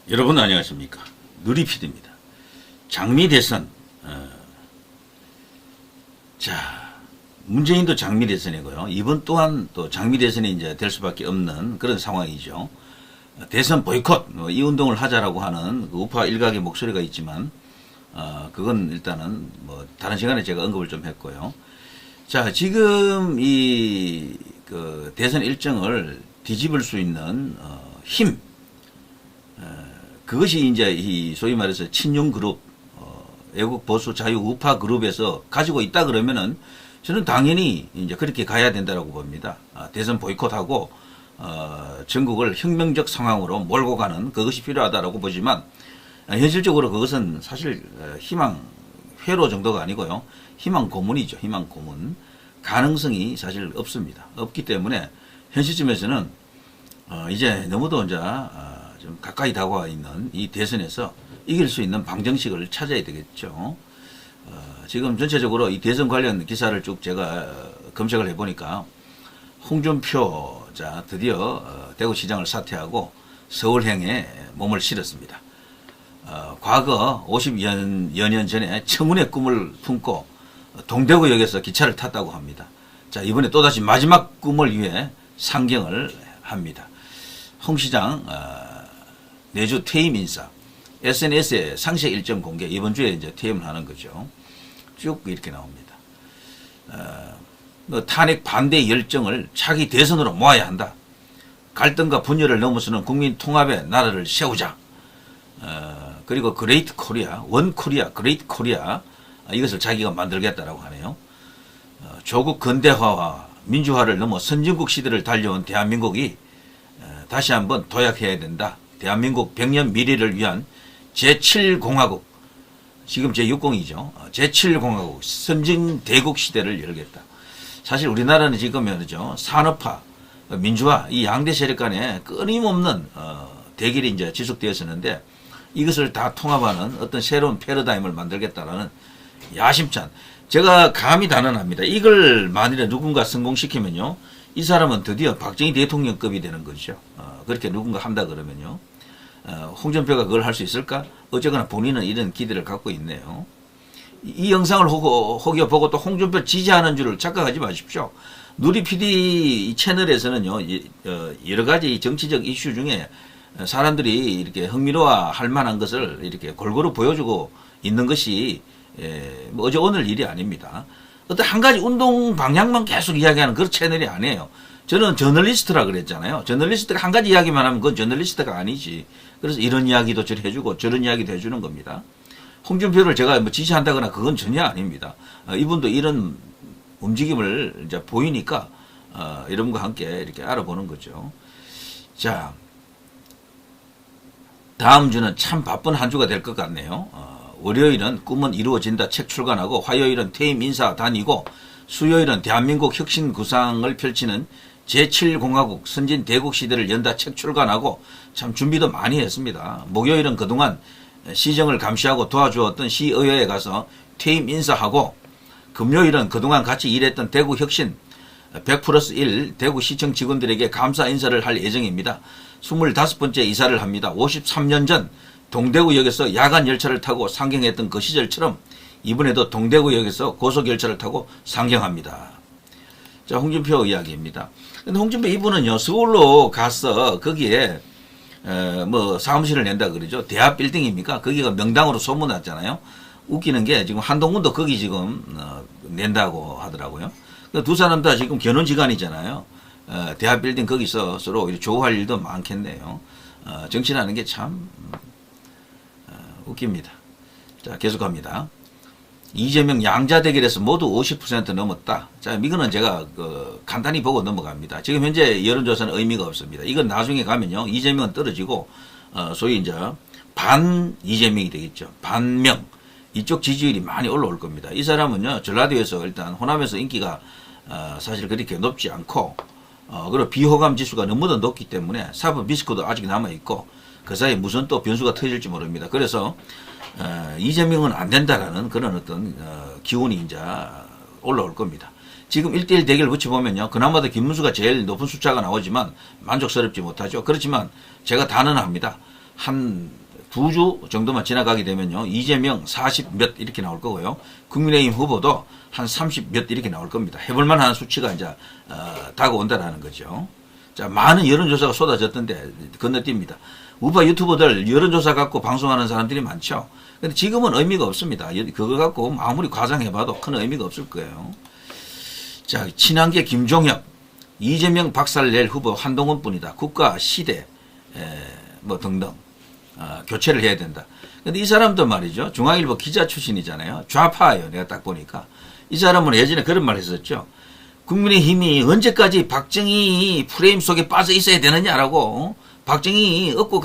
여러분 안녕하십니까. 누리PD입니다. 장미 대선. 자, 문재인도 장미 대선이고요. 이번 또한 또 장미 대선이 이제 될 수밖에 없는 그런 상황이죠. 대선 보이콧, 이 운동을 하자라고 하는 그 우파 일각의 목소리가 있지만, 그건 일단은 뭐 다른 시간에 제가 언급을 좀 했고요. 자, 지금 그 대선 일정을 뒤집을 수 있는 힘, 그것이 이제 이 소위 말해서 친윤 그룹, 애국 보수 자유 우파 그룹에서 가지고 있다 그러면은 저는 당연히 이제 그렇게 가야 된다라고 봅니다. 대선 보이콧하고 전국을 혁명적 상황으로 몰고 가는 그것이 필요하다라고 보지만, 현실적으로 그것은 사실 희망 회로 정도가 아니고요. 희망 고문이죠. 희망 고문. 가능성이 사실 없습니다. 없기 때문에 현실점에서는 이제 너무도 이제 좀 가까이 다가와 있는 이 대선에서 이길 수 있는 방정식을 찾아야 되겠죠. 지금 전체적으로 이 대선 관련 기사를 쭉 제가 검색을 해보니까 홍준표 자 드디어 대구시장을 사퇴하고 서울행에 몸을 실었습니다. 과거 50여 년 전에 청운의 꿈을 품고 동대구역에서 기차를 탔다고 합니다. 자, 이번에 또다시 마지막 꿈을 위해 상경을 합니다. 홍 시장 내주 퇴임 인사, SNS에 상세 일정 공개, 이번 주에 이제 퇴임을 하는 거죠. 쭉 이렇게 나옵니다. 탄핵 반대 열정을 차기 대선으로 모아야 한다. 갈등과 분열을 넘어서는 국민 통합의 나라를 세우자. 그리고 그레이트 코리아, 원 코리아, 그레이트 코리아, 이것을 자기가 만들겠다라고 하네요. 조국 근대화와 민주화를 넘어 선진국 시대를 달려온 대한민국이 다시 한번 도약해야 된다. 대한민국 100년 미래를 위한 제7공화국, 지금 제6공이죠. 제7공화국, 선진대국 시대를 열겠다. 사실 우리나라는 지금 말이죠. 산업화, 민주화, 이 양대 세력 간에 끊임없는 대결이 이제 지속되었었는데, 이것을 다 통합하는 어떤 새로운 패러다임을 만들겠다라는 야심찬, 제가 감히 단언합니다. 이걸 만일에 누군가 성공시키면요, 이 사람은 드디어 박정희 대통령급이 되는 거죠. 그렇게 누군가 한다 그러면요. 홍준표가 그걸 할 수 있을까? 어쨌거나 본인은 이런 기대를 갖고 있네요. 이 영상을 혹여 보고 또 홍준표 지지하는 줄을 착각하지 마십시오. 누리PD 채널에서는요, 여러 가지 정치적 이슈 중에 사람들이 이렇게 흥미로워할 만한 것을 이렇게 골고루 보여주고 있는 것이 뭐 어제 오늘 일이 아닙니다. 어떤 한 가지 운동 방향만 계속 이야기하는 그런 채널이 아니에요. 저는 저널리스트라 그랬잖아요. 저널리스트가 한 가지 이야기만 하면 그건 저널리스트가 아니지. 그래서 이런 이야기도 해주고 저런 이야기도 해주는 겁니다. 홍준표를 제가 뭐 지지한다거나 그건 전혀 아닙니다. 이분도 이런 움직임을 이제 보이니까 여러분과 함께 이렇게 알아보는 거죠. 자, 다음 주는 참 바쁜 한 주가 될 것 같네요. 월요일은 꿈은 이루어진다 책 출간하고, 화요일은 퇴임 인사 다니고, 수요일은 대한민국 혁신 구상을 펼치는 제7공화국 선진대국 시대를 연다 책 출간하고, 참 준비도 많이 했습니다. 목요일은 그동안 시정을 감시하고 도와주었던 시의회에 가서 퇴임 인사하고, 금요일은 그동안 같이 일했던 대구 혁신 100+1 대구시청 직원들에게 감사 인사를 할 예정입니다. 25번째 이사를 합니다. 53년 전 동대구역에서 야간 열차를 타고 상경했던 그 시절처럼 이번에도 동대구역에서 고속열차를 타고 상경합니다. 자, 홍준표 이야기입니다. 근데 홍준표 이분은요, 서울로 가서 거기에 뭐 사무실을 낸다 그러죠. 대합 빌딩입니까? 거기가 명당으로 소문났잖아요. 웃기는 게 지금 한동훈도 거기 지금 낸다고 하더라고요. 두 사람 다 지금 견원지간이잖아요. 대합 빌딩 거기서 서로 조우할 일도 많겠네요. 정치라는 게 참 웃깁니다. 자, 계속합니다. 이재명 양자 대결에서 모두 50% 넘었다. 자, 이거는 제가 간단히 보고 넘어갑니다. 지금 현재 여론조사는 의미가 없습니다. 이건 나중에 가면요, 이재명은 떨어지고 소위 이제 반 이재명이 되겠죠. 반명, 이쪽 지지율이 많이 올라올 겁니다. 이 사람은요, 전라도에서 일단 호남에서 인기가 사실 그렇게 높지 않고, 그리고 비호감 지수가 너무도 높기 때문에 사법 리스크도 아직 남아있고, 그 사이에 무슨 또 변수가 터질지 모릅니다. 그래서 이재명은 안 된다라는 그런 어떤 기운이 이제 올라올 겁니다. 지금 1대1 대결 붙여보면요, 그나마도 김문수가 제일 높은 숫자가 나오지만 만족스럽지 못하죠. 그렇지만 제가 단언합니다. 한 2주 정도만 지나가게 되면요. 이재명 40 몇 이렇게 나올 거고요. 국민의힘 후보도 한 30 몇 이렇게 나올 겁니다. 해볼만 한 수치가 이제, 다가온다라는 거죠. 자, 많은 여론조사가 쏟아졌던데 건너뜁니다. 우파 유튜버들 여론조사 갖고 방송하는 사람들이 많죠. 근데 지금은 의미가 없습니다. 그거 갖고 아무리 과장해봐도 큰 의미가 없을 거예요. 자, 친한계 김종혁, 이재명 박살낼 후보 한동훈 뿐이다. 국가, 시대, 뭐 등등. 교체를 해야 된다. 근데 이 사람도 말이죠. 중앙일보 기자 출신이잖아요. 좌파예요. 내가 딱 보니까. 이 사람은 예전에 그런 말 했었죠. 국민의힘이 언제까지 박정희 프레임 속에 빠져 있어야 되느냐라고, 박정희 얻고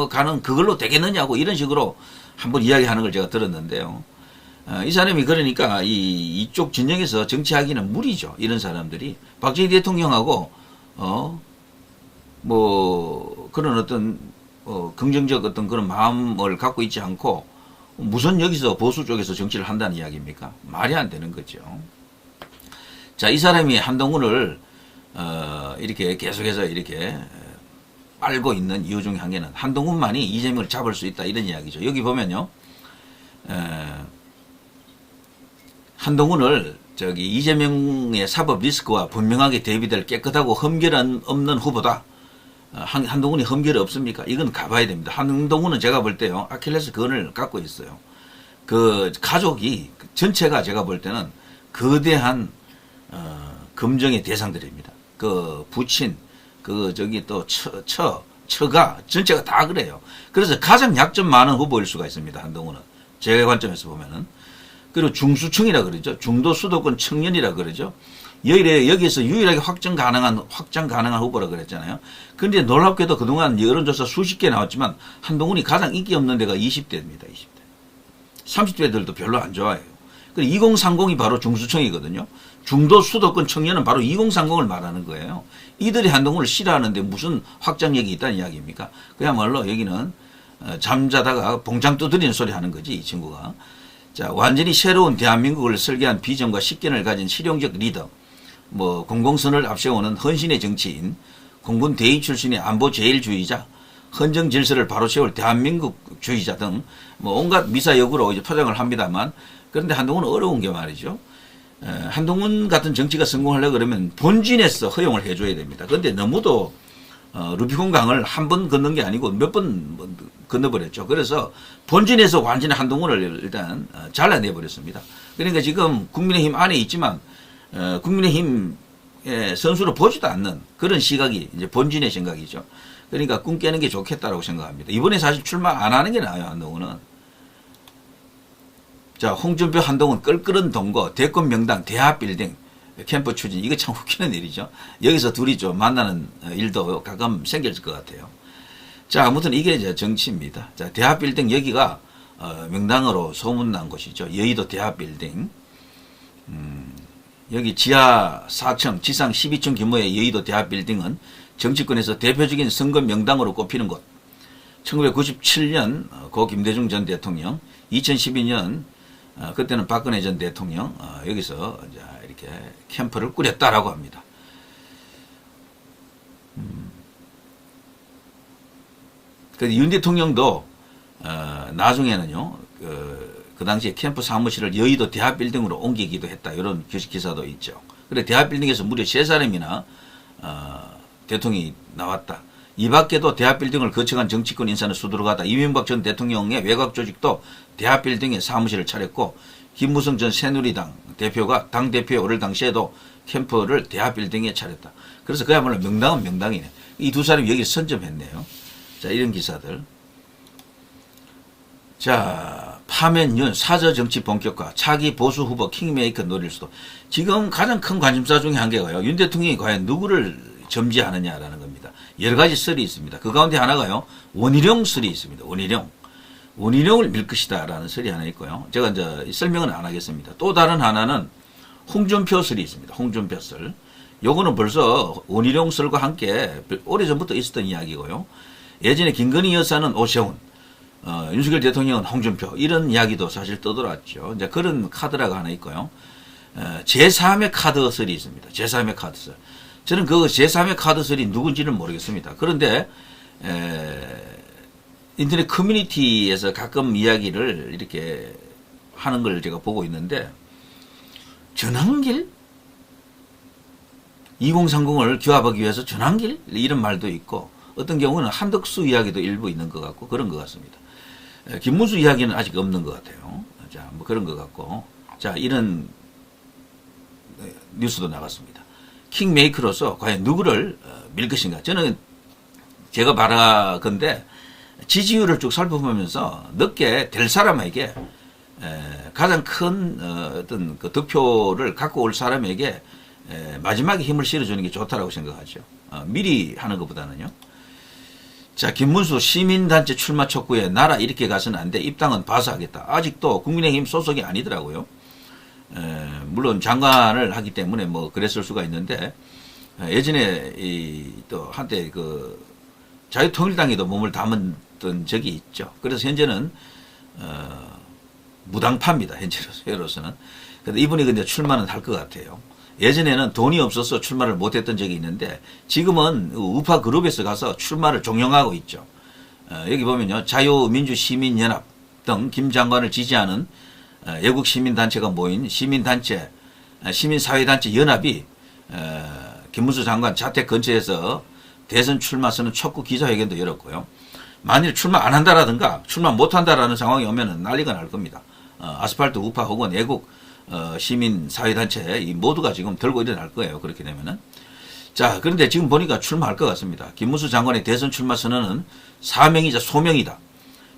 가는 그걸로 되겠느냐고 이런 식으로 한번 이야기하는 걸 제가 들었는데요. 이 사람이 그러니까 이쪽 진영에서 정치하기는 무리죠. 이런 사람들이. 박정희 대통령하고, 뭐, 그런 어떤, 긍정적 어떤 그런 마음을 갖고 있지 않고, 무슨 여기서 보수 쪽에서 정치를 한다는 이야기입니까? 말이 안 되는 거죠. 자, 이 사람이 한동훈을, 이렇게 계속해서 이렇게 빨고 있는 이유 중에 한 개는 한동훈만이 이재명을 잡을 수 있다. 이런 이야기죠. 여기 보면요. 한동훈을 이재명의 사법 리스크와 분명하게 대비될 깨끗하고 흠결 없는 후보다. 한동훈이 흠결이 없습니까? 이건 가봐야 됩니다. 한동훈은 제가 볼 때요, 아킬레스 건을 갖고 있어요. 그 가족이 전체가 제가 볼 때는 거대한 검증의 대상들입니다. 그 부친, 또 처가 전체가 다 그래요. 그래서 가장 약점 많은 후보일 수가 있습니다. 한동훈은 제 관점에서 보면은. 그리고 중수층이라 그러죠. 중도 수도권 청년이라 그러죠. 여기에서 유일하게 확장 가능한 후보라 그랬잖아요. 그런데 놀랍게도 그동안 여론조사 수십 개 나왔지만 한동훈이 가장 인기 없는 데가 20대입니다. 20대. 30대들도 별로 안 좋아해요. 그리고 2030이 바로 중수층이거든요. 중도 수도권 청년은 바로 2030을 말하는 거예요. 이들이 한동훈을 싫어하는데 무슨 확장력이 있다는 이야기입니까? 그야말로 여기는 잠자다가 봉장 두드리는 소리 하는 거지, 이 친구가. 자, 완전히 새로운 대한민국을 설계한 비전과 식견을 가진 실용적 리더, 뭐 공공선을 앞세우는 헌신의 정치인, 공군 대위 출신의 안보 제일주의자, 헌정 질서를 바로 세울 대한민국주의자 등 뭐 온갖 미사역으로 이제 포장을 합니다만, 그런데 한동훈은 어려운 게 말이죠. 한동훈 같은 정치가 성공하려고 그러면 본진에서 허용을 해줘야 됩니다. 그런데 너무도 루비콘 강을 한 번 건넌 게 아니고 몇 번 건너버렸죠. 그래서 본진에서 완전히 한동훈을 일단 잘라내버렸습니다. 그러니까 지금 국민의힘 안에 있지만 국민의힘 선수로 보지도 않는 그런 시각이 이제 본진의 생각이죠. 그러니까 꿈 깨는 게 좋겠다라고 생각합니다. 이번에 사실 출마 안 하는 게 나아요, 한동훈은. 자, 홍준표, 한동훈, 껄끄런 동거, 대권 명당, 대합빌딩, 캠프 추진. 이거 참 웃기는 일이죠. 여기서 둘이 좀 만나는 일도 가끔 생길 것 같아요. 자, 아무튼 이게 이제 정치입니다. 자, 대합빌딩 여기가 명당으로 소문난 곳이죠. 여의도 대합빌딩. 여기 지하 4층, 지상 12층 규모의 여의도 대합빌딩은 정치권에서 대표적인 선거 명당으로 꼽히는 곳. 1997년 고 김대중 전 대통령, 2012년 그때는 박근혜 전 대통령 여기서 이렇게 캠프를 꾸렸다라고 합니다. 그래서 윤 대통령도 나중에는요 그 당시에 캠프 사무실을 여의도 대합빌딩으로 옮기기도 했다. 이런 기사도 있죠. 그래 대합빌딩에서 무려 3사람이나 대통령이 나왔다. 이 밖에도 대합빌딩을 거쳐간 정치권 인사는 수두룩하다. 이명박 전 대통령의 외곽 조직도 대합빌딩에 사무실을 차렸고 김무성 전 새누리당 대표가 당대표에 오를 당시에도 캠프를 대합빌딩에 차렸다. 그래서 그야말로 명당은 명당이네. 이 두 사람이 여기 선점했네요. 자, 이런 기사들. 자, 파면윤 사저정치 본격화, 차기 보수 후보 킹메이커 노릴 수도. 지금 가장 큰 관심사 중에 한 개가요. 윤 대통령이 과연 누구를 점지하느냐라는 겁니다. 여러 가지 썰이 있습니다. 그 가운데 하나가요. 원희룡 썰이 있습니다. 원희룡을 밀 것이다라는 썰이 하나 있고요. 제가 이제 설명은 안 하겠습니다. 또 다른 하나는 홍준표 썰이 있습니다. 홍준표 썰. 요거는 벌써 원희룡 썰과 함께 오래전부터 있었던 이야기고요. 예전에 김건희 여사는 오세훈, 윤석열 대통령은 홍준표, 이런 이야기도 사실 떠돌았죠. 이제 그런 카드라가 하나 있고요. 제3의 카드 썰이 있습니다. 제3의 카드 썰. 저는 그 제3의 카드 썰이 누군지는 모르겠습니다. 그런데 인터넷 커뮤니티에서 가끔 이야기를 이렇게 하는 걸 제가 보고 있는데, 전환길? 2030을 규합하기 위해서 전환길? 이런 말도 있고, 어떤 경우는 한덕수 이야기도 일부 있는 것 같고, 그런 것 같습니다. 김문수 이야기는 아직 없는 것 같아요. 자, 뭐 그런 것 같고. 자, 이런 뉴스도 나갔습니다. 킹메이커로서 과연 누구를 밀 것인가? 저는 제가 바라건대 지지율을 쭉 살펴보면서 늦게 될 사람에게 가장 큰 어떤 그 득표를 갖고 올 사람에게 마지막에 힘을 실어주는 게 좋다라고 생각하죠. 미리 하는 것보다는요. 자, 김문수 시민단체 출마 촉구에 나라 이렇게 가서는 안 돼. 입당은 봐서 하겠다. 아직도 국민의힘 소속이 아니더라고요. 물론 장관을 하기 때문에 뭐 그랬을 수가 있는데, 예전에 또 한때 그 자유통일당에도 몸을 담았던 적이 있죠. 그래서 현재는 무당파입니다. 현재로서는. 근데 이분이 근데 출마는 할 것 같아요. 예전에는 돈이 없어서 출마를 못했던 적이 있는데, 지금은 우파 그룹에서 가서 출마를 종용하고 있죠. 여기 보면요, 자유민주시민연합 등 김 장관을 지지하는 외국 시민단체가 모인 시민단체, 시민사회단체 연합이 김문수 장관 자택 근처에서 대선 출마 선언 촉구 기자회견도 열었고요. 만일 출마 안 한다라든가 출마 못 한다라는 상황이 오면은 난리가 날 겁니다. 아스팔트 우파 혹은 외국 시민사회단체 이 모두가 지금 들고 일어날 거예요. 그렇게 되면은. 자, 그런데 지금 보니까 출마할 것 같습니다. 김문수 장관의 대선 출마 선언은 사명이자 소명이다.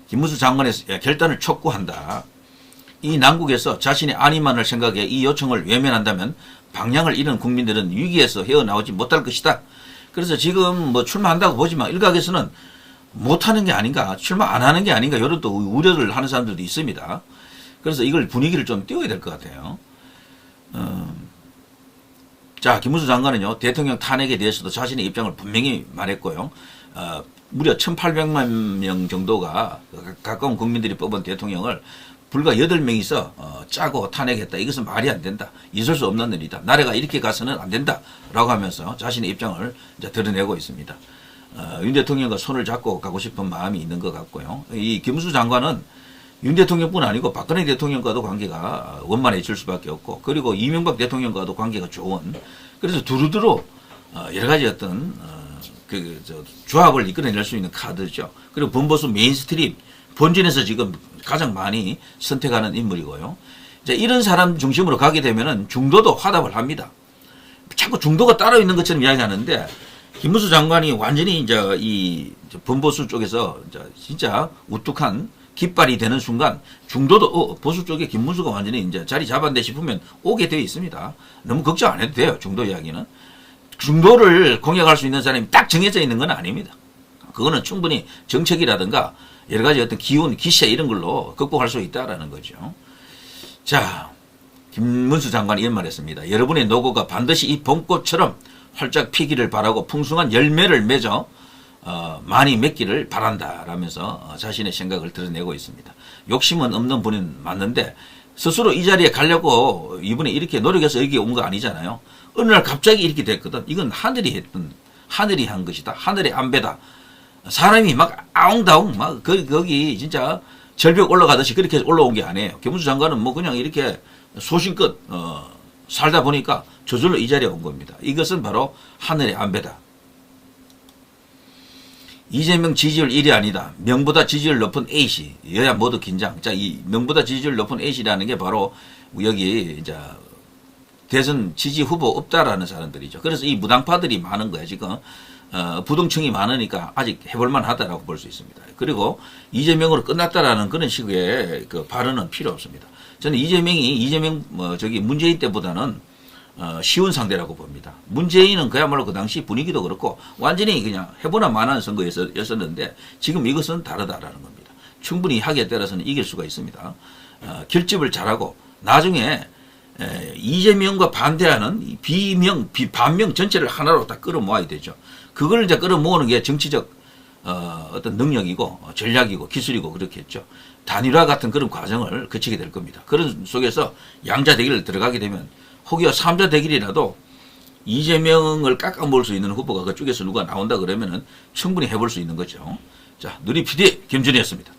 김문수 장관의 결단을 촉구한다. 이 난국에서 자신의 안위만을 생각해 이 요청을 외면한다면 방향을 잃은 국민들은 위기에서 헤어나오지 못할 것이다. 그래서 지금 뭐 출마한다고 보지만 일각에서는 못하는 게 아닌가, 출마 안 하는 게 아닌가 이런 또 우려를 하는 사람들도 있습니다. 그래서 이걸 분위기를 좀 띄워야 될 것 같아요. 자, 김문수 장관은요, 대통령 탄핵에 대해서도 자신의 입장을 분명히 말했고요. 무려 1,800만 명 정도가 가까운 국민들이 뽑은 대통령을 불과 8명이서 짜고 탄핵했다. 이것은 말이 안 된다. 있을 수 없는 일이다. 나라가 이렇게 가서는 안 된다. 라고 하면서 자신의 입장을 이제 드러내고 있습니다. 윤 대통령과 손을 잡고 가고 싶은 마음이 있는 것 같고요. 이 김문수 장관은 윤 대통령뿐 아니고 박근혜 대통령과도 관계가 원만해질 수밖에 없고, 그리고 이명박 대통령과도 관계가 좋은, 그래서 두루두루 여러 가지 어떤 조합을 이끌어낼 수 있는 카드죠. 그리고 범보수 메인스트림 본진에서 지금 가장 많이 선택하는 인물이고요. 이제 이런 사람 중심으로 가게 되면은 중도도 화답을 합니다. 자꾸 중도가 따로 있는 것처럼 이야기하는데, 김문수 장관이 완전히 이제 이 범보수 쪽에서 진짜 우뚝한 깃발이 되는 순간 중도도 보수 쪽에 김문수가 완전히 이제 자리 잡았네 싶으면 오게 되어 있습니다. 너무 걱정 안 해도 돼요. 중도 이야기는. 중도를 공략할 수 있는 사람이 딱 정해져 있는 건 아닙니다. 그거는 충분히 정책이라든가 여러 가지 어떤 기운, 기세 이런 걸로 극복할 수 있다라는 거죠. 자, 김문수 장관이 이런 말 했습니다. 여러분의 노고가 반드시 이 봄꽃처럼 활짝 피기를 바라고 풍성한 열매를 맺어 많이 맺기를 바란다 라면서 자신의 생각을 드러내고 있습니다. 욕심은 없는 분은 맞는데 스스로 이 자리에 가려고 이분이 이렇게 노력해서 여기 온 거 아니잖아요. 어느 날 갑자기 이렇게 됐거든. 이건 하늘이 한 것이다. 하늘의 안배다. 사람이 막 아웅다웅 막 거기 진짜 절벽 올라가듯이 그렇게 올라온 게 아니에요. 김문수 장관은 뭐 그냥 이렇게 소신껏 살다 보니까 저절로 이 자리에 온 겁니다. 이것은 바로 하늘의 안배다. 이재명 지지율 1위 아니다. 명보다 지지율 높은 A씨. 여야 모두 긴장. 자, 이 명보다 지지율 높은 A씨라는 게 바로 여기 이제 대선 지지 후보 없다라는 사람들이죠. 그래서 이 무당파들이 많은 거예요. 지금 부동층이 많으니까 아직 해볼만 하다라고 볼 수 있습니다. 그리고 이재명으로 끝났다라는 그런 식의 그 발언은 필요 없습니다. 저는 이재명 문재인 때보다는 쉬운 상대라고 봅니다. 문재인은 그야말로 그 당시 분위기도 그렇고 완전히 그냥 해보나 마나는 선거였었는데 지금 이것은 다르다라는 겁니다. 충분히 하기에 따라서는 이길 수가 있습니다. 결집을 잘하고 나중에 이재명과 반대하는 반명 전체를 하나로 다 끌어모아야 되죠. 그걸 이제 끌어모으는 게 정치적 어떤 능력이고 전략이고 기술이고 그렇겠죠. 단일화 같은 그런 과정을 거치게 될 겁니다. 그런 속에서 양자 대결을 들어가게 되면 혹여 3자 대결이라도 이재명을 깎아먹을 수 있는 후보가 그쪽에서 누가 나온다 그러면은 충분히 해볼 수 있는 거죠. 자, 누리 PD 김준이었습니다.